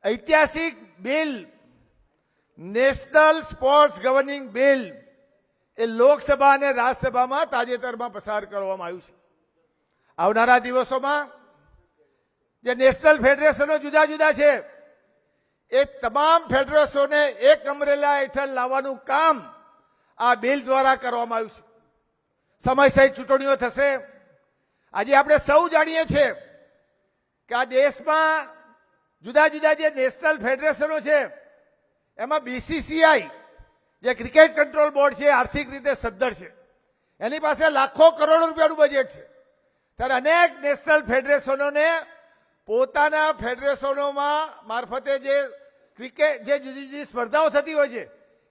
ઐતિહાસિક bill national sports governing bill એ લોકસભા અને રાજ્યસભામાં તાજેતરમાં પસાર કરવામાં આવ્યું છે. આવનારા દિવસોમાં જે નેશનલ ફેડરેશનો જુદા જુદા છે એ તમામ ફેડરેશનોને એક અમરેલા હેઠળ લાવવાનું કામ આ બિલ દ્વારા કરવામાં આવ્યું છે. સમયસર ચૂંટણીઓ થશે. આજે આપણે સૌ જાણીએ છીએ કે આ દેશમાં જુદા જુદા જે નેશનલ ફેડરેશનો છે એમાં બીસીસીઆઈ જે ક્રિકેટ કંટ્રોલ બોર્ડ છે આર્થિક રીતે સદ્ધર છે. એની પાસે લાખો કરોડો રૂપિયાનું બજેટ છે. ત્યારે અનેક નેશનલ ફેડરેશનોને પોતાના ફેડરેશનોમાં મારફતે જે ક્રિકેટ જે જુદી જુદી સ્પર્ધાઓ થતી હોય છે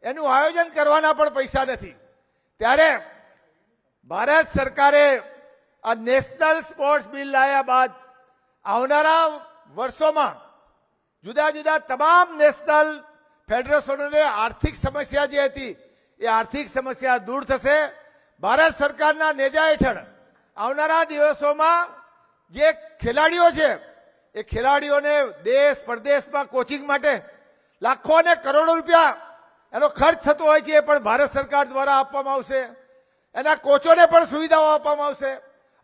એનું આયોજન કરવાના પણ પૈસા નથી. ત્યારે ભારત સરકારે આ નેશનલ સ્પોર્ટ્સ બિલ લાવ્યા બાદ આવનારા વર્ષોમાં જુદા જુદા તમામ નેશનલ ફેડરેશનોને આર્થિક સમસ્યા જે હતી એ આર્થિક સમસ્યા દૂર થશે. ભારત સરકારના નેજા હેઠળ આવનારા દિવસોમાં જે ખેલાડીઓ છે એ ખેલાડીઓને દેશ પરદેશમાં કોચિંગ માટે લાખો અને કરોડો રૂપિયા એનો ખર્ચ થતો હોય છે એ પણ ભારત સરકાર દ્વારા આપવામાં આવશે. એના કોચોને પણ સુવિધાઓ આપવામાં આવશે.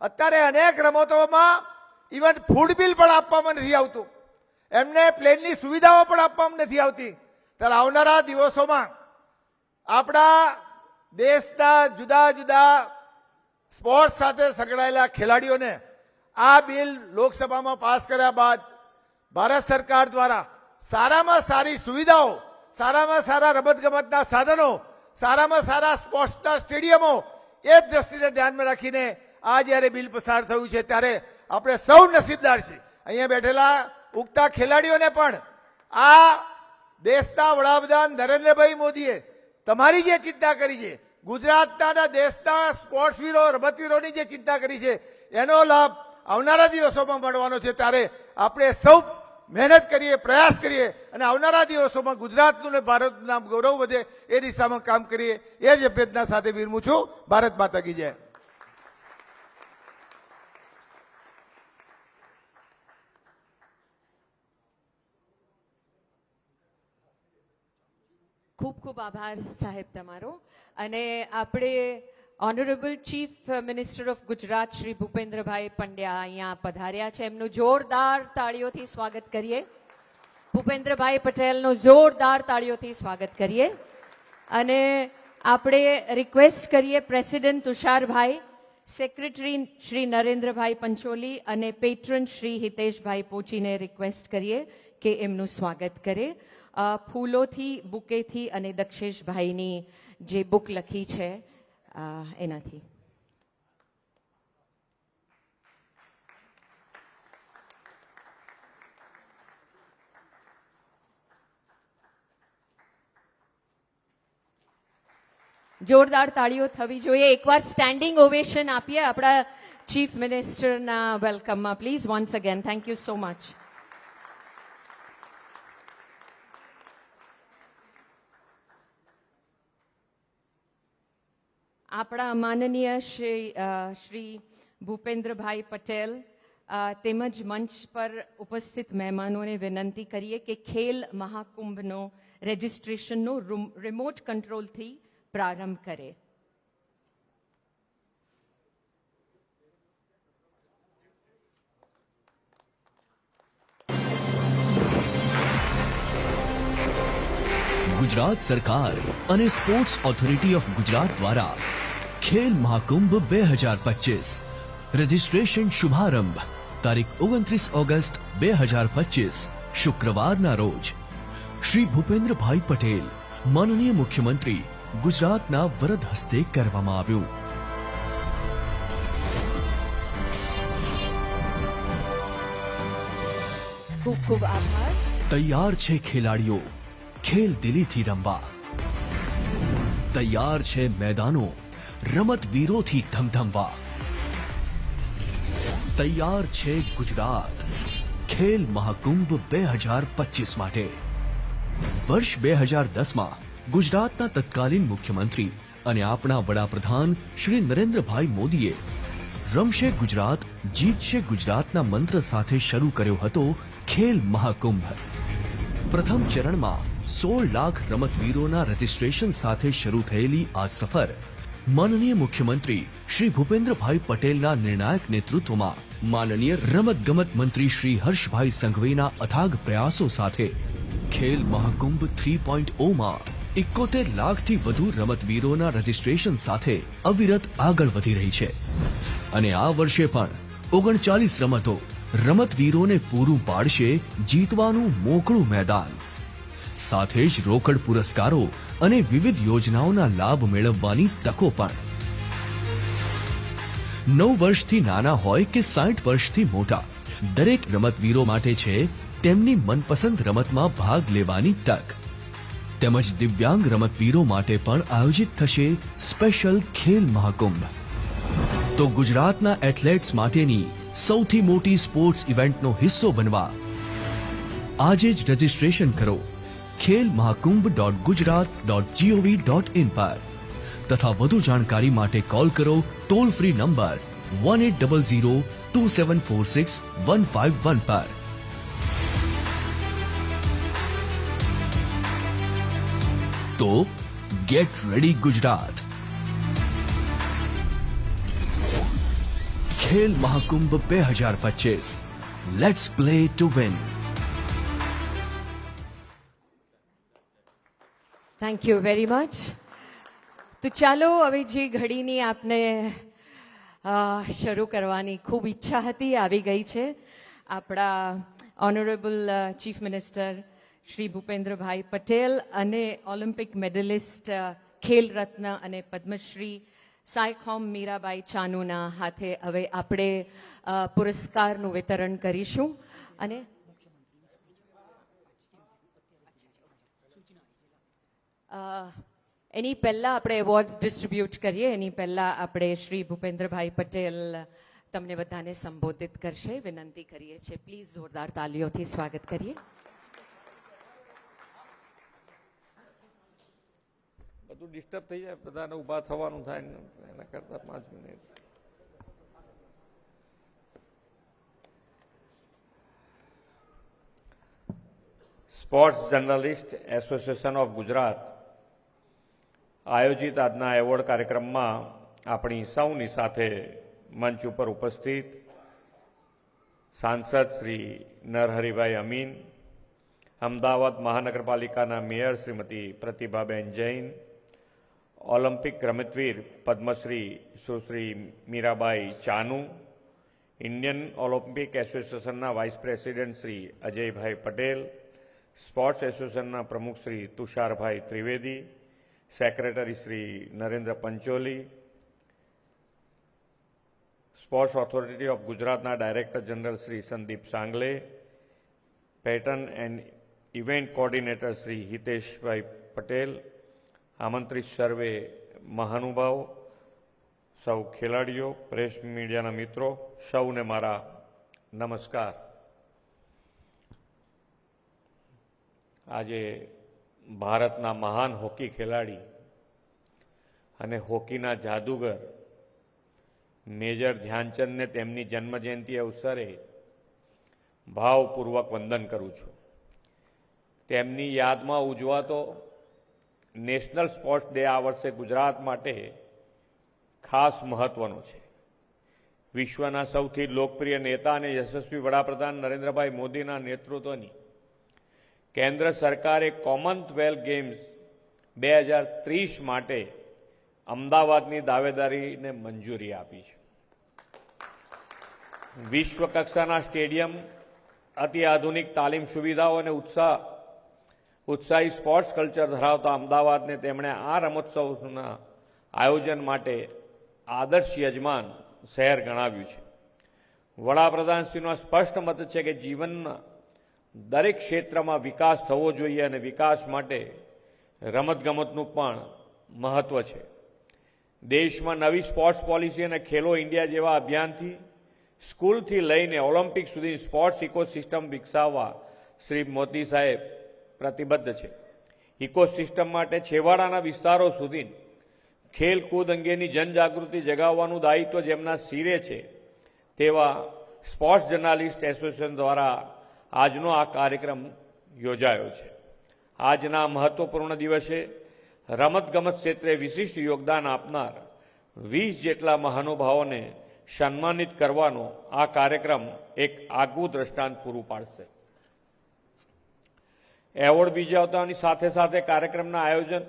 અત્યારે અનેક રમતોમાં ઇવન ફૂડ બિલ પણ આપવામાં નથી આવતું. એમને પ્લેનની સુવિધાઓ પણ આપવામાં નથી આવતી. ત્યારે આવનારા દિવસોમાં આપણા દેશના જુદા જુદા સ્પોર્ટ્સ સાથે સંકળાયેલા ખેલાડીઓને આ બિલ લોકસભામાં પાસ કર્યા બાદ ભારત સરકાર દ્વારા સારામાં સારી સુવિધાઓ, સારામાં સારા રમતગમતના સાધનો, સારામાં સારા સ્પોર્ટ્સના સ્ટેડિયમો એ જ દ્રષ્ટિને ધ્યાનમાં રાખીને આ જ્યારે બિલ પસાર થયું છે ત્યારે આપણે સૌ નસીબદાર છીએ. અહીંયા બેઠેલા ઉગતા ખેલાડીઓને પણ આ દેશના વડાપ્રધાન નરેન્દ્રભાઈ મોદીએ તમારી જે ચિંતા કરી છે, ગુજરાતના દેશના સ્પોર્ટ્સવીરો રમતવીરોની જે ચિંતા કરી છે એનો લાભ આવનારા દિવસોમાં મળવાનો છે. ત્યારે આપણે સૌ મહેનત કરીએ, પ્રયાસ કરીએ અને આવનારા દિવસોમાં ગુજરાતનું અને ભારતનું નામ ગૌરવ વધે એ દિશામાં કામ કરીએ. એ જ અભ્યર્થના સાથે વિરમું છું. ભારત માતા કી જય. ખૂબ ખૂબ આભાર સાહેબ તમારો. અને આપણે honourable chief minister of Gujarat Shri Bhupendrabhai Pandya અહીંયા પધાર્યા છે. એમનું જોરદાર તાળીઓથી સ્વાગત કરીએ. ભૂપેન્દ્રભાઈ પટેલનું જોરદાર તાળીઓથી સ્વાગત કરીએ. અને આપણે રિક્વેસ્ટ કરીએ પ્રેસિડેન્ટ તુષારભાઈ, સેક્રેટરી શ્રી નરેન્દ્રભાઈ પંચોલી અને પેટ્રન શ્રી હિતેશભાઈ પોચીને રિક્વેસ્ટ કરીએ કે એમનું સ્વાગત કરે. ફૂલોથી, બુકેથી અને દક્ષેશભાઈની જે બુક લખી છે એનાથી. જોરદાર તાળીઓ થવી જોઈએ. એકવાર સ્ટેન્ડિંગ ઓવેશન આપીએ આપણા ચીફ મિનિસ્ટરના વેલકમમાં please. Once again thank you so much. આપણા માનનીય શ્રી ભૂપેન્દ્રભાઈ પટેલ તેમજ મંચ પર ઉપસ્થિત મહેમાનોને વિનંતી કરીએ કે ખેલ મહાકુંભનો રજિસ્ટ્રેશનનો રિમોટ કંટ્રોલથી પ્રારંભ કરે. ગુજરાત સરકાર અને સ્પોર્ટ્સ ઓથોરિટી ઓફ ગુજરાત દ્વારા ખેલ મહાકુંભ 2025 રજિસ્ટ્રેશન શુભારંભ તારીખ 29 ઓગસ્ટ 2025 શુક્રવારના રોજ શ્રી ભૂપેન્દ્રભાઈ પટેલ માનનીય મુખ્યમંત્રી ગુજરાતના વરદ હસ્તે કરવામાં આવ્યું. ખૂબ ખૂબ આભાર. તૈયાર છે ખેલાડીઓ ખેલ દિલીથી રમવા. તૈયાર છે મેદાનો રમતવીરોથી ધમધમવા. તૈયાર છે ગુજરાત ખેલ મહાકુંભ 2025 માટે. વર્ષ 2010માં ગુજરાતના તત્કાલીન મુખ્યમંત્રી અને આપણા વડાપ્રધાન શ્રી નરેન્દ્રભાઈ મોદીએ રમશે ગુજરાત જીતશે ગુજરાતના મંત્ર સાથે શરૂ કર્યો હતો ખેલ મહાકુંભ. પ્રથમ ચરણમાં 16 લાખ રમતવીરોના રજીસ્ટ્રેશન સાથે શરૂ થયેલી આ સફર માનનીય મુખ્યમંત્રી શ્રી ભૂપેન્દ્રભાઈ પટેલના નિર્ણાયક નેતૃત્વમાં માનનીય રમતગમત મંત્રી શ્રી હર્ષભાઈ સંઘવીના અથાગ પ્રયાસો સાથે ખેલ મહાકુંભ 3.0માં 71 લાખથી વધુ રમતવીરોના રજીસ્ટ્રેશન સાથે અવિરત આગળ વધી રહી છે અને આ વર્ષે પણ 39 રમતો રમતવીરોને પૂરું પાડશે જીતવાનું મોકળું મેદાન, સાથે જ રોકડ પુરસ્કારો અને વિવિધ યોજનાઓના લાભ મેળવવાની તકો પણ. 9 વર્ષથી નાના હોય કે 60 વર્ષથી મોટા, દરેક રમતવીરો માટે છે તેમની મનપસંદ રમતમાં ભાગ લેવાની તક. તેમજ દિવ્યાંગ રમતવીરો માટે પણ આયોજિત થશે સ્પેશિયલ ખેલ મહાકુંભ. તો ગુજરાતના એથ્લેટ્સ માટેની સૌથી મોટી સ્પોર્ટ્સ ઇવેન્ટનો હિસ્સો બનવા આજે જ રજીસ્ટ્રેશન કરો khelmahakumbh.gujarat.gov.in પર તથા વધુ જાણકારી માટે કોલ કરો ટોલ ફ્રી નંબર 18002746 પર. તો gate ready Gujarat. Khel Mahakumbh 2025. Let's play to win. Thank you very much. તો ચાલો હવે જે ઘડીની આપને શરૂ કરવાની ખૂબ ઈચ્છા હતી આવી ગઈ છે. આપણા honourable chief minister Shri Bhupendrabhai Patel અને ઓલિમ્પિક મેડલિસ્ટ ખેલ રત્ન અને પદ્મશ્રી સાયખોમ મીરાબાઈ ચાનુના હાથે હવે આપણે પુરસ્કારનું વિતરણ કરીશું. અને એની પહેલા આપણે એવોર્ડ ડિસ્ટ્રીબ્યુટ કરીએ એની પહેલા આપણે શ્રી ભૂપેન્દ્રભાઈ પટેલ તમને બધાને સંબોધિત કરશે. વિનંતી કરીએ છીએ, પ્લીઝ જોરદાર તાલીઓથી સ્વાગત કરીએ. બધું ડિસ્ટર્બ થઈ જાય, બધાને ઊભા થવાનું થાય ને એના કરતા 5 minute. Sports journalist association of Gujarat આયોજિત આજના એવોર્ડ કાર્યક્રમમાં આપણી સૌની સાથે મંચ ઉપર ઉપસ્થિત સાંસદ શ્રી નરહરિભાઈ અમીન, અમદાવાદ મહાનગરપાલિકાના મેયર શ્રીમતી પ્રતિભાબેન જૈન, ઓલિમ્પિક રમતવીર પદ્મશ્રી સુશ્રી મીરાબાઈ ચાનુ, ઇન્ડિયન ઓલિમ્પિક એસોસિએશનના vice president Shri Ajaybhai Patel, sports એસોસિએશનના પ્રમુખ Shri Tusharbhai Trivedi, secretary Shri Narendra Pancholi, sports authority of ગુજરાતના director general Shri Sandeep Sangle, patron and event coordinator Shri Hiteshbhai Patel, આમંત્રિત સર્વે મહાનુભાવ, સૌ ખેલાડીઓ, પ્રેસ મીડિયાના મિત્રો, સૌને મારા નમસ્કાર. આજે ભારતના મહાન હોકી ખેલાડી અને હોકીના જાદુગર મેજર ધ્યાનચંદને તેમની જન્મજયંતિ અવસરે ભાવપૂર્વક વંદન કરું છું. તેમની યાદમાં ઉજવાતો નેશનલ સ્પોર્ટ્સ ડે આ વર્ષે ગુજરાત માટે ખાસ મહત્વનો છે. વિશ્વના સૌથી લોકપ્રિય નેતા અને યશસ્વી વડાપ્રધાન નરેન્દ્રભાઈ મોદીના નેતૃત્વની કેન્દ્ર સરકારે કોમનવેલ્થ ગેમ્સ 2030 માટે અમદાવાદની દાવેદારીને મંજૂરી આપી છે. વિશ્વ કક્ષાના સ્ટેડિયમ, અતિ આધુનિક તાલીમ સુવિધાઓ અને ઉત્સાહી સ્પોર્ટ્સ કલ્ચર ધરાવતા અમદાવાદને તેમણે આ રમોત્સવના આયોજન માટે આદર્શ યજમાન શહેર ગણાવ્યું છે. વડાપ્રધાનશ્રીનો સ્પષ્ટ મત છે કે જીવનના દરેક ક્ષેત્રમાં વિકાસ થવો જોઈએ અને વિકાસ માટે રમતગમતનું પણ મહત્વ છે. દેશમાં નવી સ્પોર્ટ્સ પોલિસી અને ખેલો ઇન્ડિયા જેવા અભિયાનથી સ્કૂલથી લઈને ઓલિમ્પિક સુધી સ્પોર્ટ્સ ઇકોસિસ્ટમ વિકસાવવા શ્રી મોદી સાહેબ પ્રતિબદ્ધ છે. ઇકોસિસ્ટમ માટે છેવાડાના વિસ્તારો સુધી ખેલકૂદ અંગેની જનજાગૃતિ જગાવવાનું દાયિત્વ જેમના શિરે છે તેવા સ્પોર્ટ્સ જર્નાલિસ્ટ એસોસિએશન દ્વારા આજનો આ કાર્યક્રમ યોજાયો છે. આજના મહત્વપૂર્ણ દિવસે રમતગમત ક્ષેત્રે વિશિષ્ટ યોગદાન આપનાર 20 જેટલા મહાનુભાવોને સન્માનિત કરવાનો આ કાર્યક્રમ એક આગવું દ્રષ્ટાંત પૂરું પાડશે. એવોર્ડ વિજેતાઓની સાથે સાથે કાર્યક્રમના આયોજન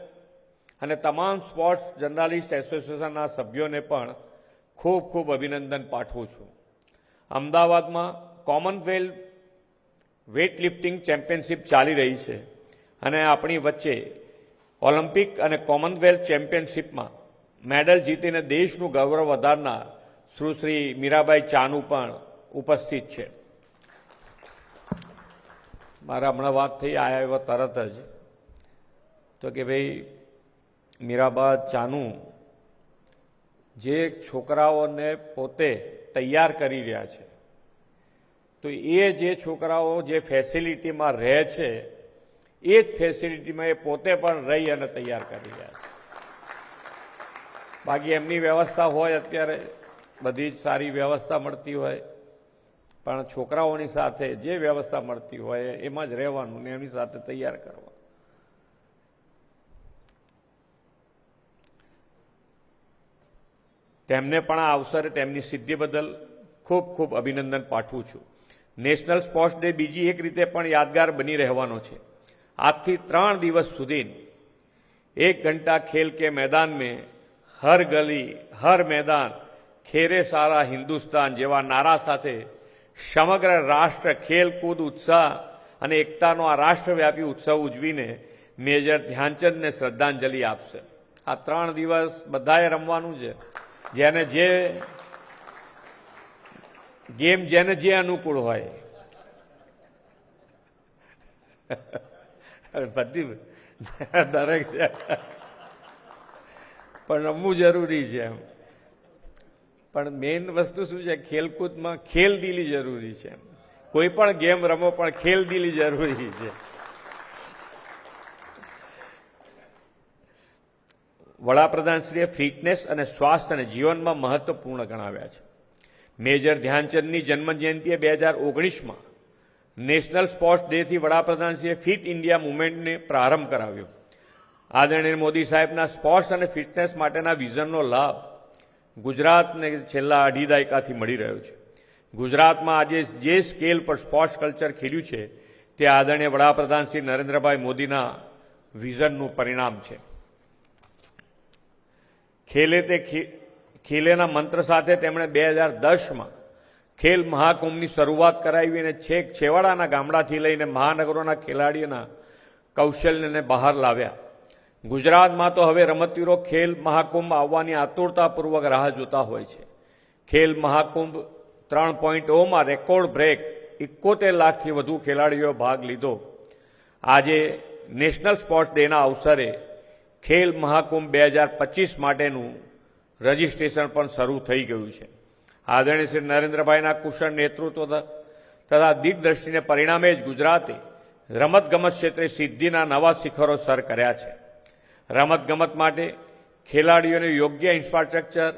અને તમામ સ્પોર્ટ્સ જર્નાલિસ્ટ એસોસિએશનના સભ્યોને પણ ખૂબ ખૂબ અભિનંદન પાઠવું છું. અમદાવાદમાં કોમનવેલ્થ વેઇટ લિફ્ટિંગ ચેમ્પિયનશિપ ચાલી રહી છે અને આપણી વચ્ચે ઓલિમ્પિક અને કોમનવેલ્થ ચેમ્પિયનશિપમાં મેડલ જીતીને દેશનું ગૌરવ વધારનાર સુશ્રી મીરાબાઈ ચાનુ પણ ઉપસ્થિત છે. મારા હમણાં વાત થઈ આવ્યા તરત જ તો કે ભાઈ મીરાબા ચાનુ જે છોકરાઓને પોતે તૈયાર કરી રહ્યા છે, તો એ જે છોકરાઓ જે ફેસિલિટીમાં રહે છે એ જ ફેસિલિટીમાં એ પોતે પણ રહી અને તૈયાર કરી રહ્યા છે. બાકી એમની વ્યવસ્થા હોય, અત્યારે બધી જ સારી વ્યવસ્થા મળતી હોય, પણ છોકરાઓની સાથે જે વ્યવસ્થા મળતી હોય એમાં જ રહેવાનું ને એમની સાથે તૈયાર કરવા. તેમને પણ આ અવસરે તેમની સિદ્ધિ બદલ ખૂબ ખૂબ અભિનંદન પાઠવું છું. નેશનલ સ્પોર્ટ્સ ડે બીજી એક રીતે પણ યાદગાર બની રહેવાનો છે. આજથી 3 દિવસ સુધી 1 ઘંટા ખેલ કે मैदान में हर गली हर मैदान ખેરે સારા હિન્દુસ્તાન જેવા નારા સાથે સમગ્ર રાષ્ટ્ર ખેલકૂદ ઉત્સાહ અને એકતાનો આ રાષ્ટ્રવ્યાપી ઉત્સવ ઉજવીને મેજર ધ્યાનચંદને શ્રદ્ધાંજલિ આપશે. આ 3 દિવસ બધાએ રમવાનું છે. જેને જે ગેમ જેને જે અનુકૂળ હોય બધી દરેક પણ રમવું જરૂરી છે. પણ મેઇન વસ્તુ શું છે, ખેલકૂદમાં ખેલદિલી જરૂરી છે. કોઈ પણ ગેમ રમો પણ ખેલદિલી જરૂરી છે. વડાપ્રધાનશ્રીએ ફિટનેસ અને સ્વાસ્થ્યને જીવનમાં મહત્વપૂર્ણ ગણાવ્યા છે. મેજર ધ્યાનચંદની જન્મજયંતિએ 2019માં નેશનલ સ્પોર્ટ્સ ડેથી વડાપ્રધાનશ્રીએ ફિટ ઇન્ડિયા મુવમેન્ટને પ્રારંભ કરાવ્યો. આદરણીય મોદી સાહેબના સ્પોર્ટ્સ અને ફિટનેસ માટેના વિઝનનો લાભ ગુજરાતને છેલ્લા 2.5 દાયકાથી મળી રહ્યો છે. ગુજરાતમાં આજે જે સ્કેલ પર સ્પોર્ટ્સ કલ્ચર ખીલ્યું છે તે આદરણીય વડાપ્રધાન શ્રી નરેન્દ્રભાઈ મોદીના વિઝનનું પરિણામ છે. ખેલે તે ખેલેના મંત્ર સાથે તેમણે 2010માં ખેલ મહાકુંભની શરૂઆત કરાવી અને છેક છેવાડાના ગામડાથી લઈને મહાનગરોના ખેલાડીઓના કૌશલ્યને બહાર લાવ્યા. ગુજરાતમાં તો હવે રમતવીરો ખેલ મહાકુંભ આવવાની આતુરતાપૂર્વક રાહ જોતા હોય છે. ખેલ મહાકુંભ 3.0માં રેકોર્ડ બ્રેક 71 લાખથી વધુ ખેલાડીઓએ ભાગ લીધો. આજે નેશનલ સ્પોર્ટ્સ ડેના અવસરે ખેલ મહાકુંભ 2025 માટેનું રજીસ્ટ્રેશન પણ શરૂ થઈ ગયું છે. આદરણીય શ્રી નરેન્દ્રભાઈના કુશળ નેતૃત્વ તથા દિગ્દ્રષ્ટિને પરિણામે જ ગુજરાતે રમતગમત ક્ષેત્રે સિદ્ધિના નવા શિખરો સર કર્યા છે. રમતગમત માટે ખેલાડીઓને યોગ્ય ઇન્ફ્રાસ્ટ્રક્ચર,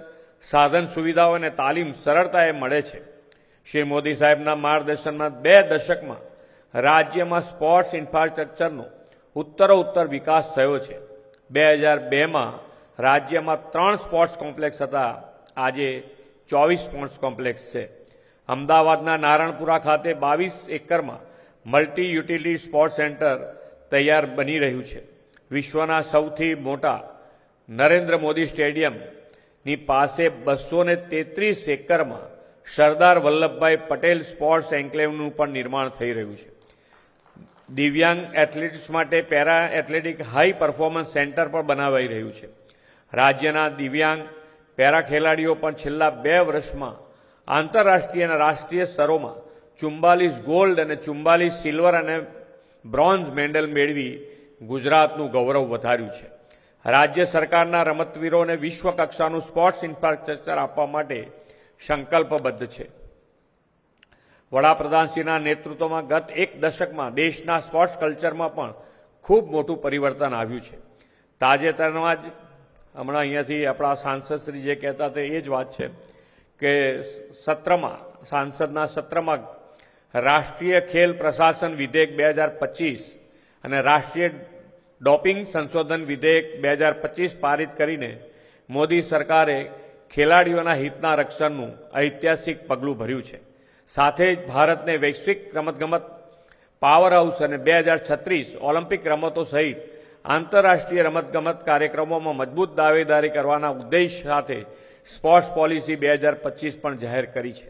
સાધન સુવિધાઓ અને તાલીમ સરળતાએ મળે છે. શ્રી મોદી સાહેબના માર્ગદર્શનમાં 2 દશકમાં રાજ્યમાં સ્પોર્ટ્સ ઇન્ફ્રાસ્ટ્રક્ચરનો ઉત્તરોત્તર વિકાસ થયો છે. 2002માં રાજ્યમાં 3 સ્પોર્ટ્સ કોમ્પ્લેક્સ હતા. આજે 24 સ્પોર્ટ્સ કોમ્પ્લેક્સ છે. અમદાવાદના નારણપુરા ખાતે 22 એકરમાં મલ્ટી યુટિલિટી સ્પોર્ટ્સ સેન્ટર તૈયાર બની રહ્યું છે. વિશ્વના સૌથી મોટા નરેન્દ્ર મોદી સ્ટેડિયમની પાસે 233 એકરમાં સરદાર વલ્લભભાઈ પટેલ સ્પોર્ટ્સ એન્કલેવનું પણ નિર્માણ થઈ રહ્યું છે. દિવ્યાંગ એથ્લેટિક્સ માટે para athletic high performance centre પણ બનાવાઈ રહ્યું છે. રાજ્યના દિવ્યાંગ પેરા ખેલાડીઓ પણ છેલ્લા 2 વર્ષમાં આંતરરાષ્ટ્રીય અને રાષ્ટ્રીય સ્તરોમાં 44 ગોલ્ડ અને 44 સિલ્વર અને બ્રોન્ઝ મેડલ મેળવી ગુજરાતનું ગૌરવ વધાર્યું છે. રાજ્ય સરકારના રમતવીરોને વિશ્વ કક્ષાનું સ્પોર્ટ્સ ઇન્ફ્રાસ્ટ્રક્ચર આપવા માટે સંકલ્પબદ્ધ છે. વડાપ્રધાનશ્રીના નેતૃત્વમાં ગત 1 દશકમાં દેશના સ્પોર્ટ્સ કલ્ચરમાં પણ ખૂબ મોટું પરિવર્તન આવ્યું છે. તાજેતરમાં જ હમણાં અહીંયાથી આપણા સાંસદશ્રી જે કહેતા હતા એ જ વાત છે કે સંસદના સત્રમાં રાષ્ટ્રીય ખેલ પ્રશાસન વિધેયક 2025 અને રાષ્ટ્રીય ડોપિંગ સંશોધન વિધેયક 2025 પારિત કરીને મોદી સરકારે ખેલાડીઓના હિતના રક્ષણનું ઐતિહાસિક પગલું ભર્યું છે. સાથે જ ભારતને વૈશ્વિક રમતગમત પાવર હાઉસ અને 2036 ઓલિમ્પિક રમતો સહિત આંતરરાષ્ટ્રીય રમતગમત કાર્યક્રમોમાં મજબૂત દાવેદારી કરવાના ઉદ્દેશ સાથે સ્પોર્ટ્સ પોલિસી 2025 પણ જાહેર કરી છે.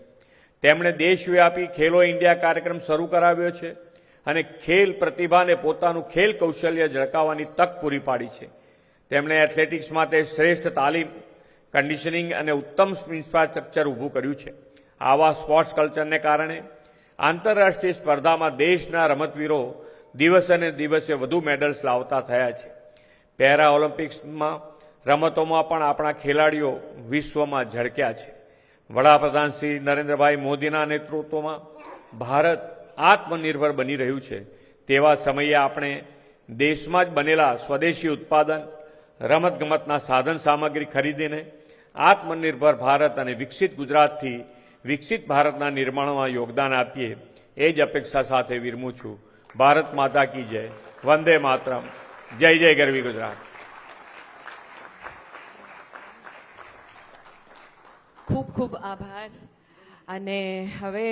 તેમણે દેશવ્યાપી ખેલો ઇન્ડિયા કાર્યક્રમ શરૂ કરાવ્યો છે અને ખેલ પ્રતિભાને પોતાનું ખેલ કૌશલ્ય ઝળકાવવાની તક પૂરી પાડી છે. તેમણે એથ્લેટિક્સ માટે શ્રેષ્ઠ તાલીમ, કન્ડિશનિંગ અને ઉત્તમ ઇન્ફ્રાસ્ટ્રક્ચર ઊભું કર્યું છે. આવા સ્પોર્ટ્સ કલ્ચરને કારણે આંતરરાષ્ટ્રીય સ્પર્ધામાં દેશના રમતવીરો દિવસે ને દિવસે વધુ મેડલ્સ લાવતા થયા છે. પેરા ઓલિમ્પિક્સમાં રમતોમાં પણ આપણા ખેલાડીઓ વિશ્વમાં ઝળક્યા છે. વડાપ્રધાન શ્રી નરેન્દ્રભાઈ મોદીના નેતૃત્વમાં ભારત આત્મનિર્ભર બની રહ્યું છે. તેવા સમયે આપણે દેશમાં જ બનેલા સ્વદેશી ઉત્પાદન, રમતગમતના સાધન સામગ્રી ખરીદીને આત્મનિર્ભર ભારત અને વિકસિત ગુજરાતથી વિકસિત ભારતના નિર્માણમાં યોગદાન આપીએ એ જ અપેક્ષા સાથે વિરમું છું. ભારત માતા કી જય. વંદે માતરમ. જય જય ગરવી ગુજરાત. ખૂબ ખૂબ આભાર. અને હવે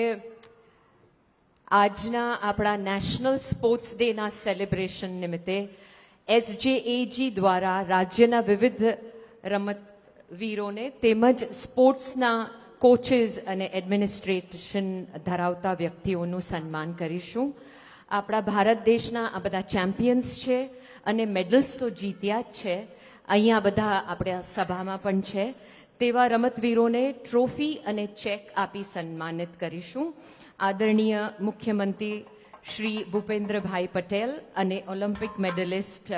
આજના આપણા નેશનલ સ્પોર્ટ્સ ડેના સેલિબ્રેશન નિમિત્તે એસજેએજી દ્વારા રાજ્યના વિવિધ રમતવીરોને તેમજ સ્પોર્ટ્સના કોચિસ અને એડમિનિસ્ટ્રેશન ધરાવતા વ્યક્તિઓનું સન્માન કરીશું. આપણા ભારત દેશના આ બધા ચેમ્પિયન્સ છે અને મેડલ્સ તો જીત્યા જ છે. અહીંયા બધા આપણા સભામાં પણ છે. તેવા રમતવીરોને ટ્રોફી અને ચેક આપી સન્માનિત કરીશું. આદરણીય મુખ્યમંત્રી શ્રી ભૂપેન્દ્રભાઈ પટેલ અને ઓલિમ્પિક મેડલિસ્ટ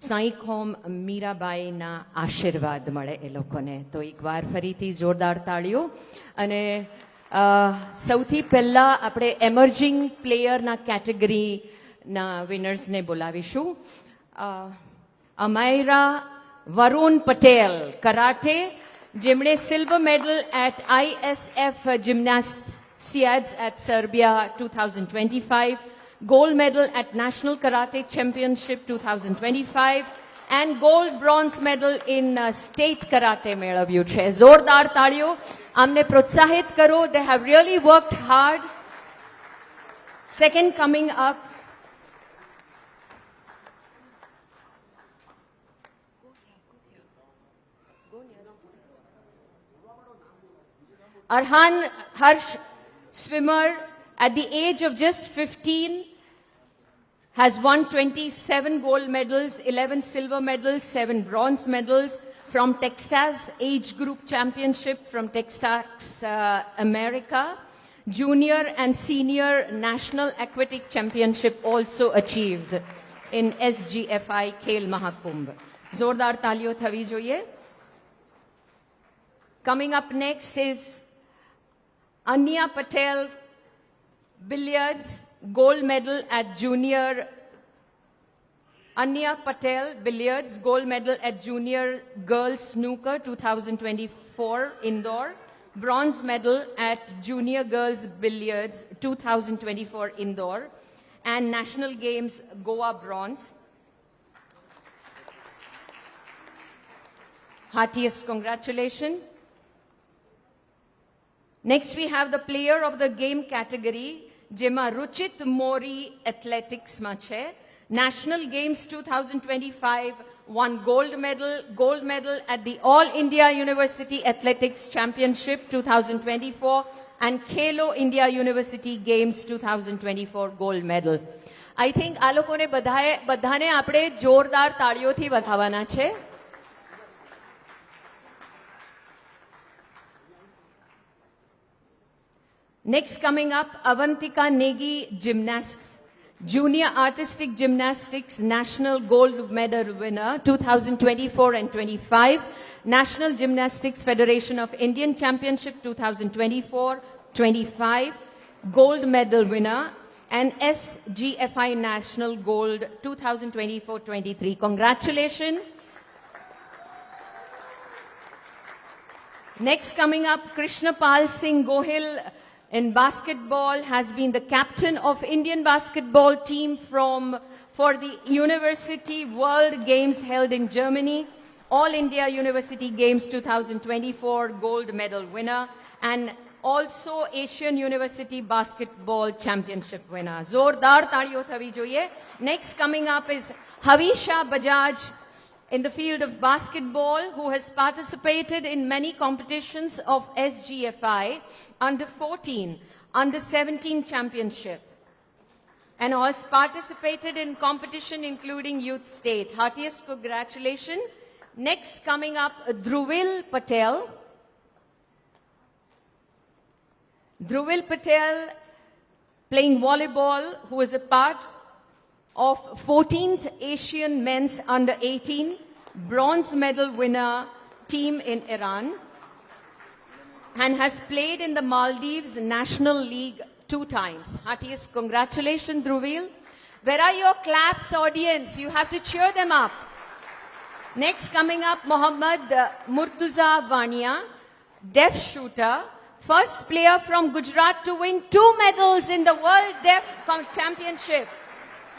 સાંઈખોમ મીરાબાઈના આશીર્વાદ મળે એ લોકોને. તો એકવાર ફરીથી જોરદાર તાળીઓ. અને સૌથી પહેલા આપણે એમર્જિંગ પ્લેયરના કેટેગરીના વિનર્સને બોલાવીશું. અમાયરા વરુણ પટેલ કરાટે, જેમણે silver medal at ISF Gymnasiads at Serbia 2025, gold medal at National Karate Championship 2025 and gold bronze medal in state karate મેળવ્યું છે. જોરદાર તાળીઓ. આમને પ્રોત્સાહિત કરો. They have really worked hard. Second coming up, Arhan Harsh, swimmer, at the age of just 15, has won 27 gold medals, 11 silver medals, 7 bronze medals from Texas Age Group Championship from Texas, America. Junior and Senior National Aquatic Championship also achieved in SGFI Khel Mahakumbh. Zordar taliyo thavi જોઈએ. Coming up next is Anya Patel, billiards, gold medal at Junior. Anya Patel, billiards, gold medal at Junior Girls Snooker 2024 Indoor. Bronze medal at Junior Girls Billiards 2024 Indoor. And National Games Goa Bronze. Heartiest congratulations. Next we have the player of the game category, જેમાં રુચિત મોરી એથ્લેટિક્સમાં છે. National Games 2025 won gold medal at the All India University Athletics Championship 2024 and Khelo India University Games 2024 gold medal. I think આ લોકોને બધાને આપણે જોરદાર તાળીઓથી વધાવવાના છે. Next coming up, Avantika Negi Gymnastics, Junior Artistic Gymnastics National Gold Medal winner 2024 and 25, National Gymnastics Federation of Indian Championship 2024-25, Gold Medal winner, and SGFI National Gold 2024-23. Congratulations. Next coming up, Krishnapal Singh Gohil, in basketball, has been the captain of Indian basketball team for the University World Games held in Germany, All India University Games 2024 gold medal winner, and also Asian University Basketball Championship winner. Zordar તાળીઓ થવી જોઈએ. Next coming up is Havisha Bajaj in the field of basketball, who has participated in many competitions of SGFI, under 14, under 17 championship, and has participated in competition including youth state. Heartiest congratulations. Next coming up, Dhruvil Patel. Dhruvil Patel playing volleyball, who is a part of 14th Asian Men's Under 18 bronze medal winner team in Iran, and has played in the Maldives National League 2 times. Heartiest congratulations, Dhruvil. Where are your claps, audience? You have to cheer them up. Next coming up, Mohammad Murtuza Vania, deaf shooter, first player from Gujarat to win 2 medals in the World Deaf Championship.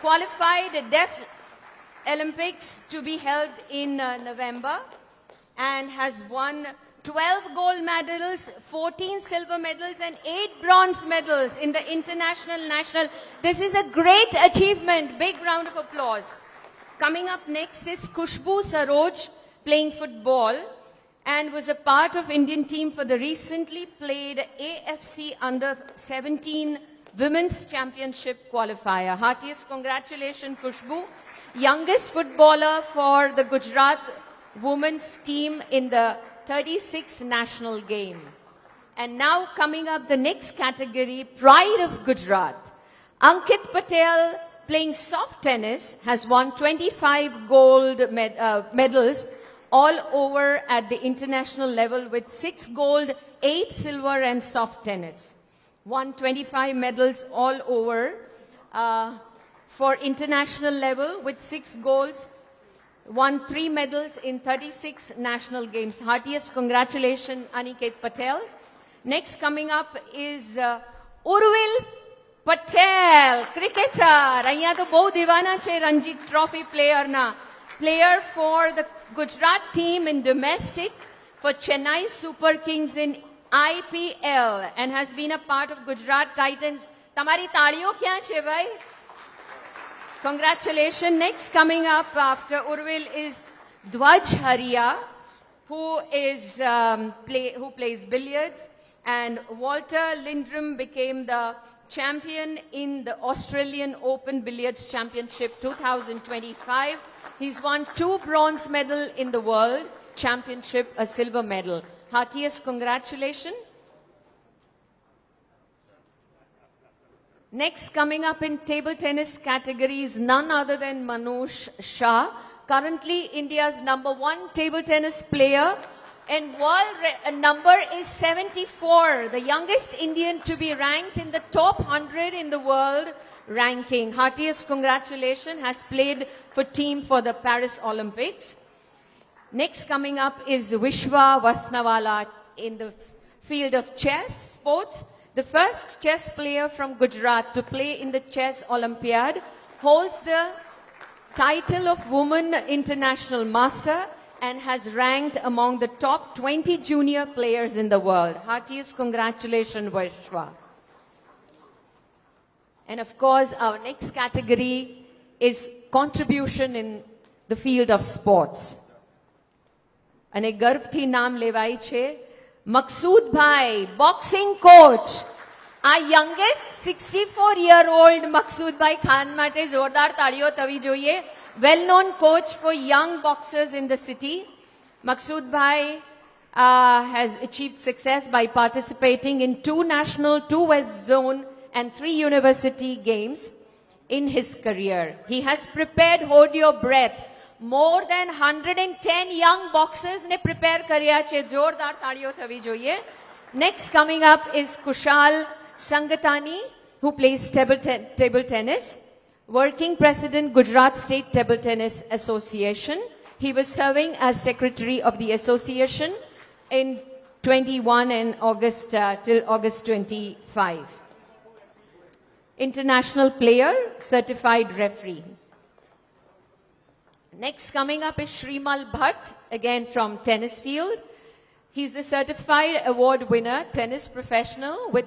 Qualified Deaf Olympics to be held in November, and has won 12 gold medals, 14 silver medals, and 8 bronze medals in the international, national. This is a great achievement. Big round of applause. Coming up next is Khushbu Saroj, playing football, and was a part of Indian team for the recently played AFC Under 17 Women's Championship qualifier. Heartiest congratulations, Khushbu. Youngest footballer for the Gujarat women's team in the 36th national game. And now coming up the next category, Pride of Gujarat. Ankit Patel, playing soft tennis, has won 25 gold medals all over at the international level, with 6 gold, 8 silver and soft tennis. Won 25 medals all over for international level with 6 golds, won 3 medals in 36 national games. Heartiest congratulations, Aniket Patel. Next coming up is Urvil Patel, cricketer. અહીંયા તો બહુ દીવાના છે Ranji trophy પ્લેયરના. Player for the Gujarat team in domestic for Chennai Super Kings in IPL, and has been a part of Gujarat Titans. તમારી તાળીઓ ક્યાં છે ભાઈ? Congratulations. Next coming up after Urvil is Dwaj Haria, who plays billiards, and Walter Lindrum became the champion in the Australian Open Billiards Championship 2025. He's won 2 bronze medals in the World Championship, a silver medal. Heartiest congratulations. Next coming up in table tennis category is none other than Manoj Shah, currently India's #1 table tennis player, and world number is 74, the youngest Indian to be ranked in the top 100 in the world ranking. Heartiest congratulations, has played for team for the Paris Olympics. Next coming up is Vishwa Vasnawala in the field of chess sports. The first chess player from Gujarat to play in the Chess Olympiad, holds the title of Woman International Master, and has ranked among the top 20 junior players in the world. Heartiest congratulations, Vishwa. And of course, our next category is contribution in the field of sports. અને ગર્વથી નામ લેવાય છે મકસૂદભાઈ, boxing coach. આ youngest 64-year-old મકસૂદભાઈ Khan માટે જોરદાર તાળીઓ થવી જોઈએ. Well known coach for young boxers in the city. Maqsood has achieved success by participating in 2 national, 2 West Zone and 3 university games in his career. He has prepared, hold your breath, more than 110 young boxers ne prepare karya છે. જોરદાર તાળીઓ થવી જોઈએ. Next coming up is Kushal Sangatani, who plays table tennis. Working President, Gujarat State Table Tennis Association. He was serving as Secretary of the Association in 21 and August till August 25. International player, certified referee. Next coming up is Shrimal Bhatt, again from tennis field. He's the certified award winner, tennis professional with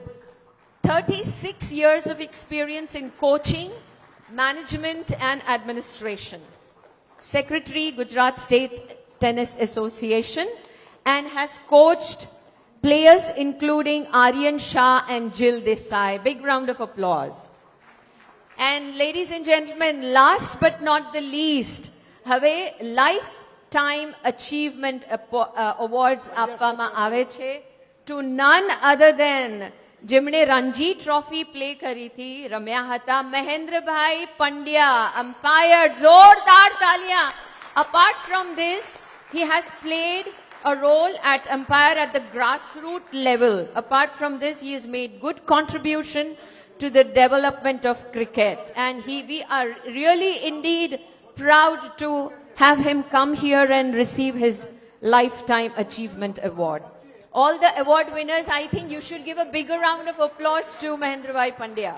36 years of experience in coaching, management and administration. Secretary, Gujarat State Tennis Association, and has coached players including Aryan Shah and Jill Desai. Big round of applause. And ladies and gentlemen, last but not the least, હવે lifetime achievement awards આપવામાં આવે છે to none other than જેમણે Ranji trophy play કરી હતી, રમ્યા હતા, મહેન્દ્રભાઈ Pandya, umpire, જોરદાર તાલિયા. Apart from this, he has played a role at umpire at the grassroots level. Apart from this, he has made good contribution to the development of cricket. And we are really indeed proud to have him come here and receive his Lifetime Achievement Award. All the award winners, I think you should give a bigger round of applause to Mahendrabhai Pandya.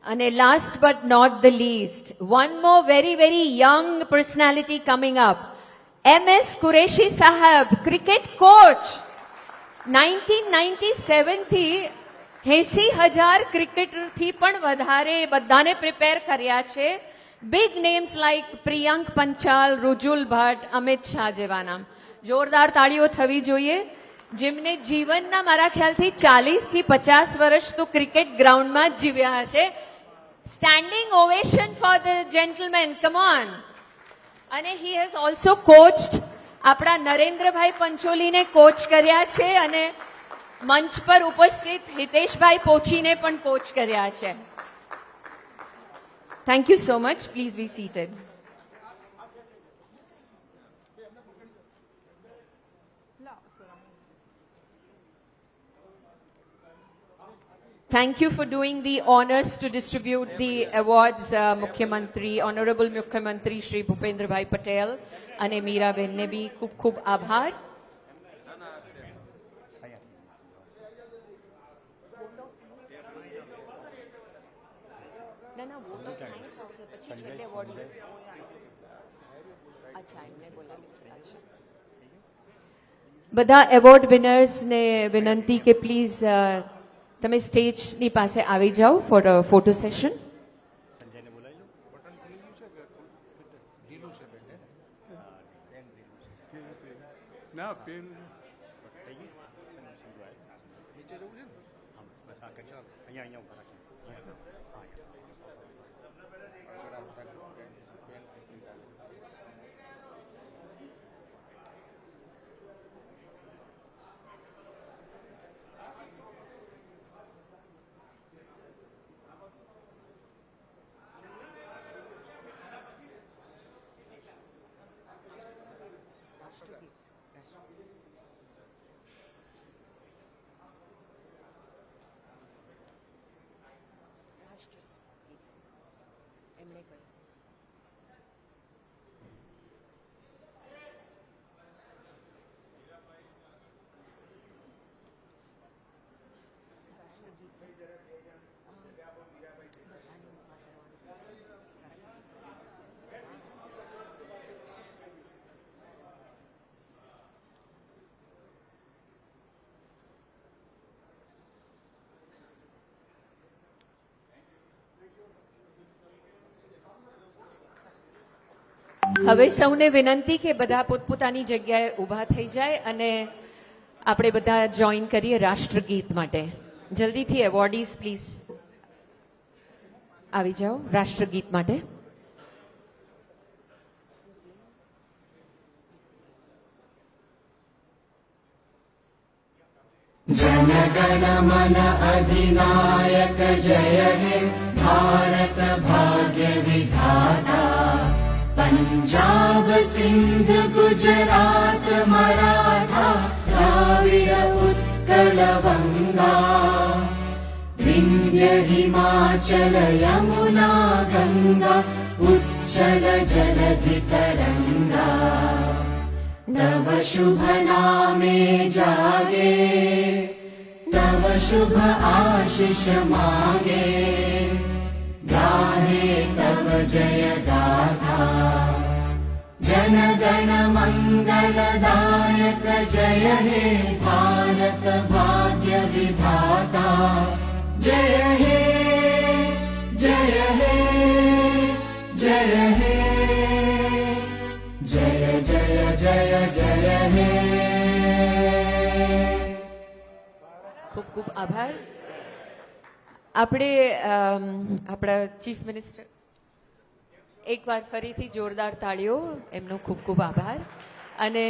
And last but not the least, one more very, very young personality coming up. MS Qureshi Sahab, cricket coach. 1997 થી 80,000 cricketer થી પણ વધારે બધાને prepare કર્યા છે. Big names like Priyank Panchal, રુજુલ Bhatt, Amit Shah જેવા નામ. જોરદાર તાળીઓ થવી જોઈએ. જેમને જીવનના મારા ખ્યાલથી 40 થી 50 વર્ષ તો ક્રિકેટ ગ્રાઉન્ડમાં જ જીવ્યા હશે. Standing ovation for the gentleman, come on. And he has also coached, આપણા નરેન્દ્રભાઈ પંચોલીને કોચ કર્યા છે અને મંચ પર ઉપસ્થિત હિતેશભાઈ પોચીને પણ કોચ કર્યા છે. Thank you so much. Please be seated. Thank you for doing the honors to distribute the awards, Mukhyamantri, Honorable Mukhyamantri Shri Bhupendra Patel અને મીરાબેનને બી ખૂબ ખૂબ આભાર. બધા એવોર્ડ વિનર્સને વિનંતી કે પ્લીઝ તમે સ્ટેજની પાસે આવી જાઓ ફોર અ ફોટો સેશન. હવે સૌને વિનંતી કે બધા પોતપોતાની જગ્યાએ ઊભા થઈ જાય અને આપણે બધા જોઈન કરીએ રાષ્ટ્રગીત માટે. જલ્દીથી એવોર્ડીઝ પ્લીઝ આવી જાઓ રાષ્ટ્રગીત માટે. जनगण मन अधिनायक जय हे भारत भाग्य विधाता पंजाब सिंध गुजरात मराठा द्राविड उत्कल गंगा विंध्य हिमाचल यमुना गंगा उच्चल जलधि तरंगा तव शुभ नामे जागे तव शुभ आशीष मागे गाहे तव जय गाथा जन गण मंगलदायक जय हे भारत भाग्य विधाता जय हे जय हे जय हे जय जय जय जय हे ખૂબ ખૂબ આભાર. આપણે આપણા ચીફ મિનિસ્ટર એકવાર ફરીથી જોરદાર તાળીઓ, એમનો ખૂબ ખૂબ આભાર. અને